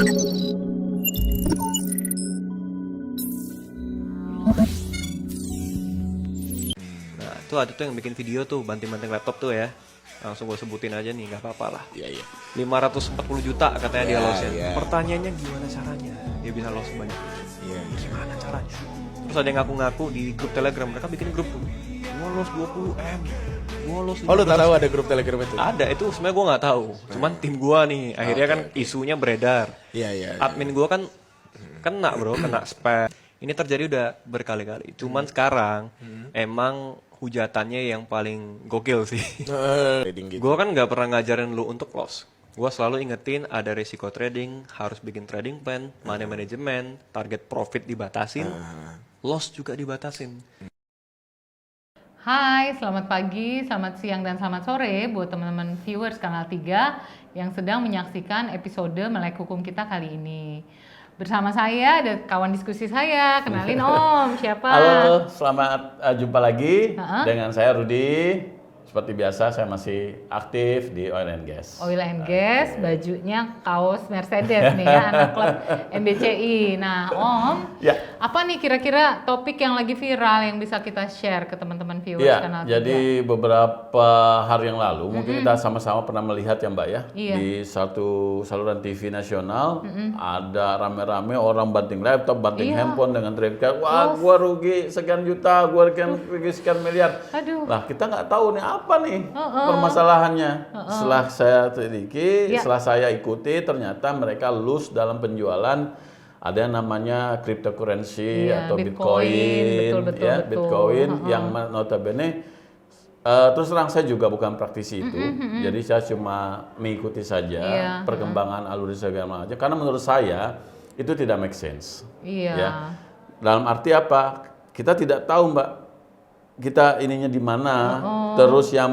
Nah, itu ada tuh yang bikin video tuh banting-banting laptop tuh ya. Langsung gue sebutin aja nih, nggak apa-apa lah. Iya, iya. 540 juta katanya dia Ya, loss-nya. ya. Pertanyaannya gimana caranya dia bisa loss sebanyak itu? Iya, iya. Gimana caranya? Terus ada yang ngaku-ngaku di grup Telegram, mereka bikin grup tuh. Gua loss 20M. Gua loss 15. Oh, lu tahu ada grup Telegram itu? Ada, itu sebenarnya gue nggak tahu. Cuman tim gue nih, akhirnya kan isunya beredar. Iya, iya. Admin gue kan kena bro, kena spam. Ini terjadi udah berkali-kali. Cuman sekarang emang hujatannya yang paling gokil sih. Trading gitu. Gue kan nggak pernah ngajarin lu untuk loss. Gue selalu ingetin ada resiko trading, harus bikin trading plan, money management, target profit dibatasin, loss juga dibatasin. Hai, selamat pagi, selamat siang, dan selamat sore buat teman-teman viewers Kanal 3 yang sedang menyaksikan episode Melek Hukum kita kali ini. Bersama saya ada kawan diskusi saya, kenalin Om, siapa? Halo, selamat jumpa lagi Ha-ha. dengan saya Rudi. Seperti biasa saya masih aktif di Oil and Gas. Oil and Gas, bajunya kaos Mercedes nih ya, anak klub MBCI. Nah Om, Ya, apa nih kira-kira topik yang lagi viral yang bisa kita share ke teman-teman viewers ya. Kanal 3? Jadi beberapa hari yang lalu mungkin kita sama-sama pernah melihat ya Mbak ya, Iya. di satu saluran TV nasional ada rame-rame orang banting laptop, banting Iya. handphone dengan teriak, wah gua rugi sekian juta, gua rugi sekian miliar. Aduh. Lah kita nggak tahu nih apa nih permasalahannya. Setelah saya teliti, Ya. setelah saya ikuti, ternyata mereka lose dalam penjualan ada yang namanya cryptocurrency Iya, atau Bitcoin, Bitcoin, betul, ya, betul. Bitcoin yang notabene terus terang saya juga bukan praktisi itu, jadi saya cuma mengikuti saja Iya, perkembangan alur segala macam. Karena menurut saya itu tidak make sense. Iya. Ya. Dalam arti apa? Kita tidak tahu Mbak, kita ininya di mana, terus yang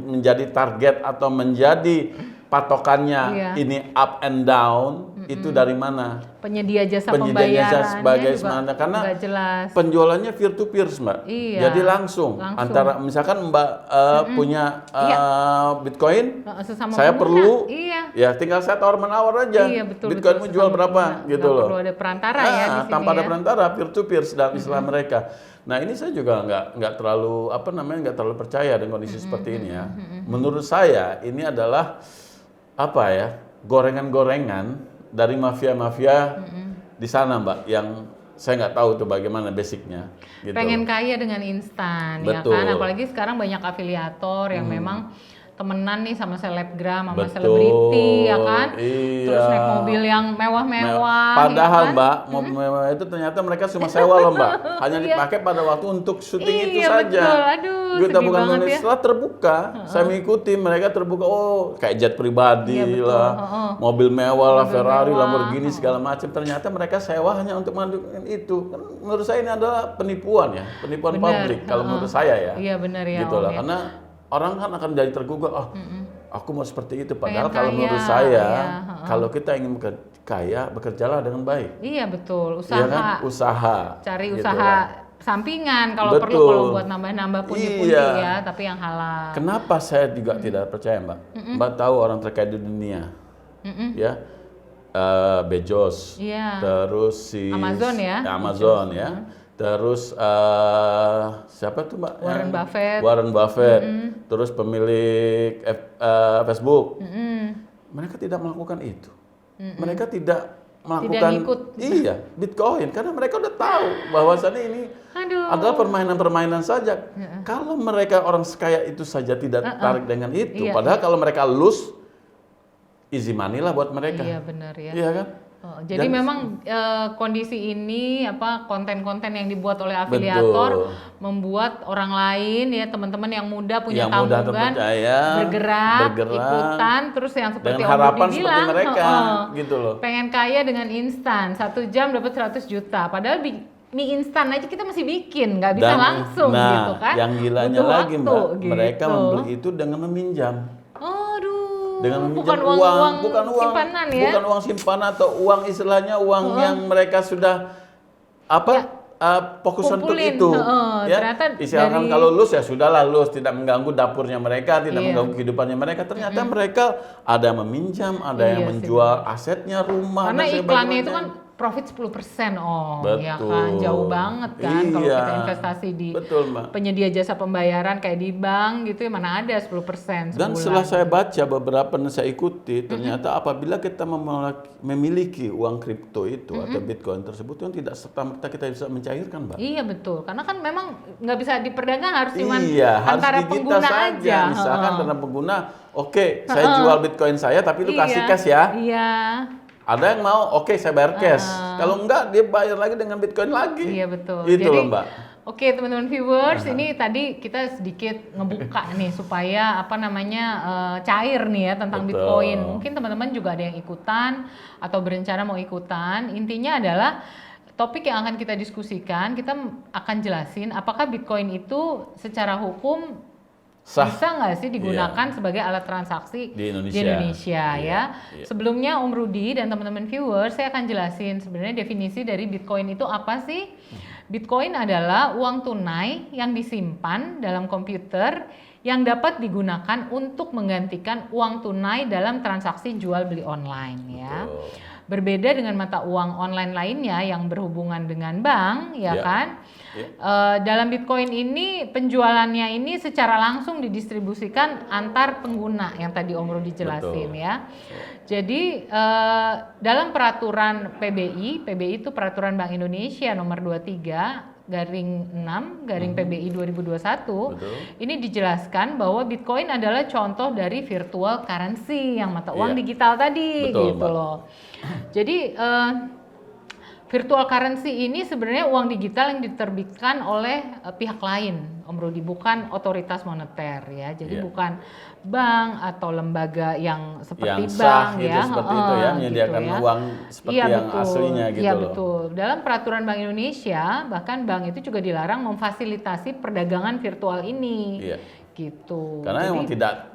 menjadi target atau menjadi patokannya Iya. ini up and down itu dari mana? Penyedia jasa Penyedianya pembayarannya sebagai juga semana karena nggak jelas. penjualannya peer to peer Mbak. Iya. Jadi langsung antara misalkan Mbak punya Bitcoin, Sesama saya pengguna. perlu Iya. ya tinggal saya tawar menawar aja. Iya, betul, Bitcoinmu betul, jual sesama berapa pengguna. gitu Nggak loh. perlu ada perantara ya di sini tanpa ada ya. perantara, peer to peer dalam istilah mereka. Nah ini saya juga nggak terlalu nggak terlalu percaya dengan kondisi seperti ini ya. Menurut saya ini adalah apa ya, gorengan-gorengan dari mafia-mafia di sana Mbak, yang saya nggak tahu tuh bagaimana basicnya. Gitu. Pengen kaya dengan instan ya Betul. kan, apalagi sekarang banyak afiliator yang memang temenan nih sama selebgram, sama Betul, selebriti ya kan, iya. terus naik mobil yang mewah-mewah. Padahal ya kan? Mbak, mobil mewah itu ternyata mereka cuma sewa loh Mbak. Hanya dipakai pada waktu untuk syuting itu Iya, saja. betul. Aduh, Kita sedih bukan banget ya. setelah terbuka, saya mengikuti mereka terbuka. Oh, kayak jet pribadi Iya, betul. lah, mobil mewah lah, Mobil Ferrari, mewah. Lamborghini segala macam. Ternyata mereka sewa hanya untuk mendukung itu. Kan menurut saya ini adalah penipuan ya, penipuan Benar. publik kalau menurut saya ya. Iya, benar ya, Gitu Om, lah, ya. karena orang kan akan jadi tergugah. Oh, aku mau seperti itu. Padahal Pengen kalau kaya, menurut saya, iya, kalau kita ingin kaya, bekerjalah dengan baik. Iya betul, usaha. Iya kan? Usaha. Cari Gitu usaha lah. sampingan kalau Betul. perlu, kalau buat nambah-nambah pundi-pundi Iya. ya, tapi yang halal. Kenapa saya juga tidak percaya Mbak? Mbak tahu orang terkaya di dunia, ya, Bezos, Iya. terus si Amazon ya? Amazon ya, terus siapa tuh Mbak? Warren Yang- Buffett. Warren Buffett, terus pemilik Facebook. Mereka tidak melakukan itu. Mereka tidak melakukan ngikut. iya Bitcoin karena mereka udah tahu bahwasannya ini Aduh. adalah permainan-permainan saja. Kalau mereka orang sekaya itu saja tidak tertarik dengan itu, Iya, padahal kalau mereka lose, easy money lah buat mereka. Iya benar ya. Iya kan? Oh, jadi Dan- memang kondisi ini konten-konten yang dibuat oleh afiliator Betul. membuat orang lain ya, teman-teman yang muda punya Yang mudah tabungan terpercaya, bergerak, bergerak, ikutan, terus yang seperti dengan Om harapan Budi seperti bilang, mereka, oh, gitu loh. pengen kaya dengan instan, 1 jam dapat 100 juta, padahal mie instan aja kita masih bikin, nggak bisa langsung gitu kan? yang gilanya Butuh lagi waktu, Mbak, mereka gitu. membeli itu dengan meminjam. Aduh, Dengan bukan meminjam uang bukan uang simpanan ya? bukan uang simpanan atau uang istilahnya uang yang mereka sudah apa fokus untuk Kumpulin, itu. Ya, ternyata istilahkan dari- kalau lulus ya sudahlah lulus, tidak mengganggu dapurnya mereka, tidak Iya. mengganggu kehidupannya mereka. Ternyata mereka ada yang meminjam, ada yang Iya sih, menjual asetnya, rumah Karena dan iklannya itu sebagainya. kan profit 10%, ya Betul. kan, jauh banget kan kalau Iya. kita investasi di Betul, Mbak. penyedia jasa pembayaran kayak di bank gitu ya, mana ada 10% Dan sebulan. setelah saya baca beberapa yang saya ikuti, ternyata apabila kita memiliki uang kripto itu atau Bitcoin tersebut, kan tidak serta-merta kita bisa mencairkan, Mbak. Iya betul, karena kan memang nggak bisa diperdagangkan, harus cuma Iya, harus antara digita pengguna saja. aja. Misalkan Heeh. dalam pengguna, oke, saya jual Bitcoin saya, tapi lu kasih cash ya. Iya, Ada yang mau, oke, saya bayar cash. Kalau enggak, dia bayar lagi dengan Bitcoin lagi. iya betul. Itu Jadi, loh, Mbak. oke teman-teman viewers, ini tadi kita sedikit ngebuka nih supaya apa namanya cair nih ya tentang Betul. Bitcoin. Mungkin teman-teman juga ada yang ikutan atau berencana mau ikutan. Intinya adalah topik yang akan kita diskusikan, kita akan jelasin apakah Bitcoin itu secara hukum Sah. bisa nggak sih digunakan sebagai alat transaksi Di Indonesia. ya. Iya. Sebelumnya Om Rudi dan teman-teman viewers, saya akan jelasin sebenarnya definisi dari Bitcoin itu apa sih. Bitcoin adalah uang tunai yang disimpan dalam komputer yang dapat digunakan untuk menggantikan uang tunai dalam transaksi jual beli online ya. Berbeda dengan mata uang online lainnya yang berhubungan dengan bank, ya Ya. kan? Dalam Bitcoin ini penjualannya ini secara langsung didistribusikan antar pengguna yang tadi Om Rudi jelasin ya. Jadi dalam peraturan PBI itu peraturan Bank Indonesia nomor 23/6 PBI 2021, ini dijelaskan bahwa Bitcoin adalah contoh dari virtual currency yang mata uang Iya. digital tadi Betul, gitu Mbak. loh. Jadi virtual currency ini sebenarnya uang digital yang diterbitkan oleh pihak lain, Om Rudi, bukan otoritas moneter ya. Jadi Iya. bukan bank atau lembaga yang seperti Yang sah bank gitu, ya, seperti itu ya, menyediakan gitu ya. uang seperti Iya, yang betul. aslinya gitu Iya loh. betul. Dalam peraturan Bank Indonesia, bahkan bank itu juga dilarang memfasilitasi perdagangan virtual ini. Iya. Gitu. Karena Jadi- emang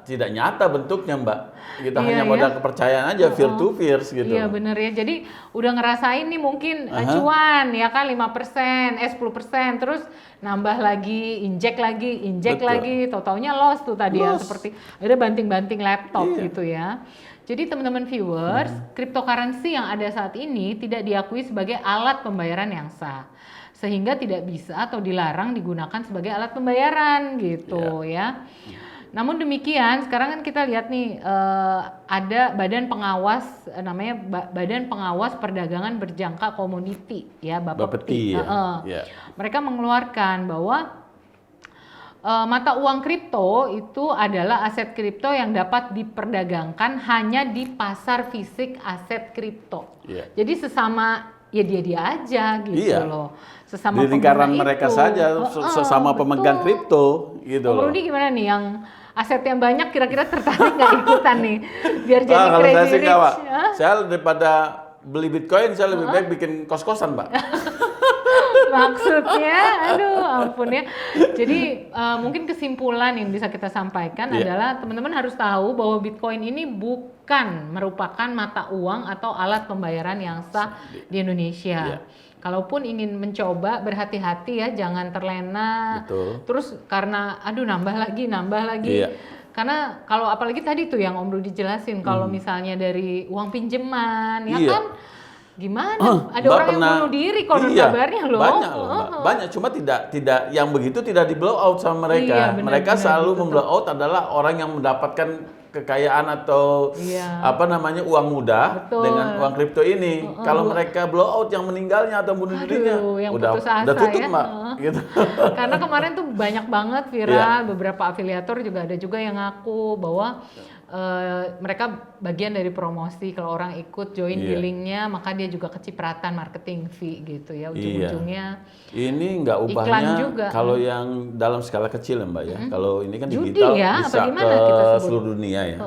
tidak nyata bentuknya, Mbak. Kita Iya, hanya iya. modal kepercayaan aja, peer to peer gitu. Iya bener ya, jadi udah ngerasain nih mungkin cuan ya kan 5%, 10%, terus nambah lagi, injek Betul. lagi, tau-taunya loss tuh tadi ya, Loss. seperti ada banting-banting laptop Iya. gitu ya. Jadi teman-teman viewers, cryptocurrency yang ada saat ini tidak diakui sebagai alat pembayaran yang sah, sehingga tidak bisa atau dilarang digunakan sebagai alat pembayaran gitu ya. Namun demikian, sekarang kan kita lihat nih ada badan pengawas namanya Badan Pengawas Perdagangan Berjangka Komoditi ya, Bapeti ya. Iya. Mereka mengeluarkan bahwa mata uang kripto itu adalah aset kripto yang dapat diperdagangkan hanya di pasar fisik aset kripto. Iya. Jadi sesama ya dia aja gitu Iya. loh. Sesama Di lingkaran pengguna mereka itu. saja, sesama Betul. pemegang kripto gitu Om loh. Rudi gimana nih yang aset yang banyak kira-kira tertarik nggak ikutan nih biar jadi Kalau saya crazy sih rich? enggak, Pak. Hah? Saya daripada beli Bitcoin, saya lebih baik bikin kos-kosan, Pak. Maksudnya, aduh ampun ya. Jadi mungkin kesimpulan yang bisa kita sampaikan Iya. adalah teman-teman harus tahu bahwa Bitcoin ini bukan merupakan mata uang atau alat pembayaran yang sah di Indonesia. Iya. Kalaupun ingin mencoba, berhati-hati ya, jangan terlena. Betul. Terus karena aduh nambah lagi. Iya. Karena kalau apalagi tadi tuh yang Om Rudi jelasin, kalau misalnya dari uang pinjaman, ya Iya. kan gimana? Ada Mbak orang yang bunuh diri konon Iya, kabarnya loh. Banyak loh, Mbak. Banyak, cuma tidak yang begitu tidak di blow out sama mereka. Iya, benar, Mereka benar, selalu betul. memblow out adalah orang yang mendapatkan kekayaan atau Iya. uang mudah Betul. dengan uang kripto ini. Kalau mereka blow out yang meninggalnya atau bunuh dirinya, yang udah putus asa tutup, ya. Mbak. Gitu. Karena kemarin tuh banyak banget viral, beberapa afiliator juga ada juga yang ngaku bahwa mereka bagian dari promosi, kalau orang ikut join di Iya. linknya maka dia juga kecipratan marketing fee gitu ya, ujung-ujungnya. Ini nggak Iklan ubahnya juga. kalau yang dalam skala kecil ya, Mbak ya. Kalau ini kan Judi digital ya, bisa apa gimana ke kita sebut? seluruh dunia ya.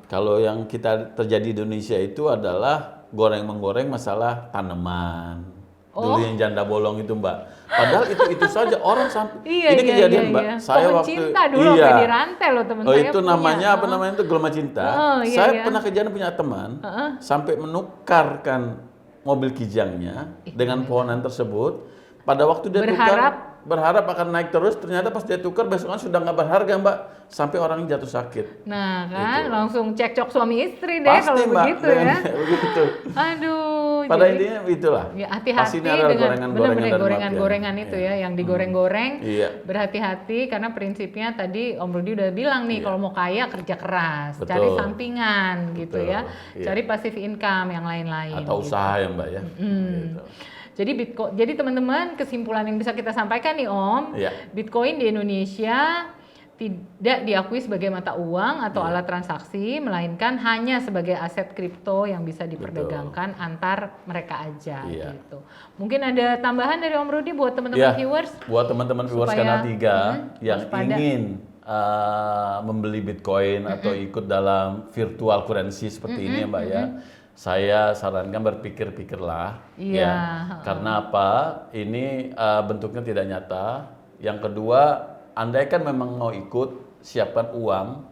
Kalau yang kita terjadi di Indonesia itu adalah goreng-menggoreng masalah tanaman. Dulu yang janda bolong itu, Mbak. Padahal itu saja orang sampai ini kejadian, Mbak. Saya Pohon waktu cinta dulu sampai dirantai loh teman Oh saya itu punya. namanya apa namanya itu gelema cinta. Iya, Saya iya. pernah kejadian punya teman sampai menukarkan mobil kijangnya dengan pohonan tersebut pada waktu dia Berharap. berharap akan naik terus, ternyata pas dia tukar besokan sudah nggak berharga Mbak, sampai orangnya jatuh sakit. Nah kan Gitu. langsung cekcok suami istri deh Pasti kalau Mbak, begitu dengan ya. begitu. Aduh. Pada jadi- intinya itulah. Ya Pasti hati-hati ini adalah dengan gorengan-gorengan benar-benar dari gorengan-gorengan mafia. itu Iya. ya, yang digoreng-goreng. Iya. Berhati-hati karena prinsipnya tadi Om Rudi udah bilang nih, Iya. kalau mau kaya kerja keras, Betul. cari sampingan gitu Betul, ya, iya. cari passive income yang lain-lain. Atau gitu. usaha ya Mbak ya. Gitu. Jadi Bitcoin, jadi teman-teman kesimpulan yang bisa kita sampaikan nih Om, Iya. Bitcoin di Indonesia tidak diakui sebagai mata uang atau Iya. alat transaksi, melainkan hanya sebagai aset kripto yang bisa diperdagangkan antar mereka aja Iya. gitu. Mungkin ada tambahan dari Om Rudi buat Ya, teman-teman viewers? buat teman-teman viewers Supaya, Kanal 3 yang waspada. ingin membeli Bitcoin atau ikut dalam virtual currency seperti ini ya Mbak ya, saya sarankan berpikir-pikirlah Iya, ya. Karena apa? Ini bentuknya tidak nyata. Yang kedua, andaikan memang mau ikut, siapkan uang,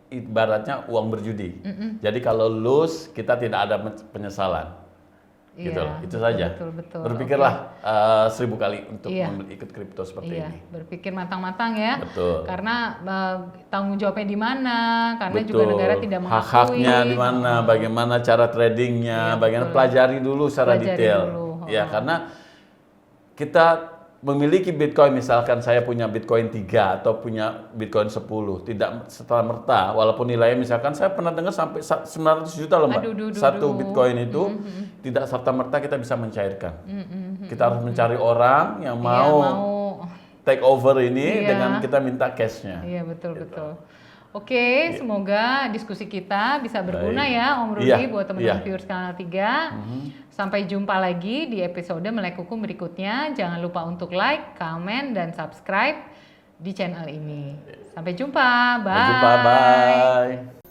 ibaratnya uang berjudi. Jadi kalau lose, kita tidak ada penyesalan. Gitu Iya, loh, itu betul, saja. betul. Berpikirlah 1000 kali untuk Iya. ikut kripto seperti Iya, ini. berpikir matang-matang ya. Betul. Karena tanggung jawabnya di mana? Karena Betul. juga negara tidak mengakui. Hak-haknya di mana, bagaimana cara tradingnya, Iya, bagaimana betul. pelajari dulu secara Pelajari detail. dulu, Ya, karena kita memiliki Bitcoin, misalkan saya punya Bitcoin 3 atau punya Bitcoin 10, tidak serta merta, walaupun nilainya misalkan saya pernah dengar sampai 900 juta loh Mbak. Aduh, duh, duh, Satu duh. Bitcoin itu tidak serta merta kita bisa mencairkan. Kita harus mencari orang yang Iya, mau mau. take over ini Iya. dengan kita minta cashnya. Iya, betul. Oke, semoga diskusi kita bisa berguna Baik. ya Om Rudi Iya, buat teman-teman iya. viewers Kanal 3. Sampai jumpa lagi di episode Melek Hukum berikutnya. Jangan lupa untuk like, comment, dan subscribe di channel ini. Sampai jumpa. Bye. Sampai jumpa, bye.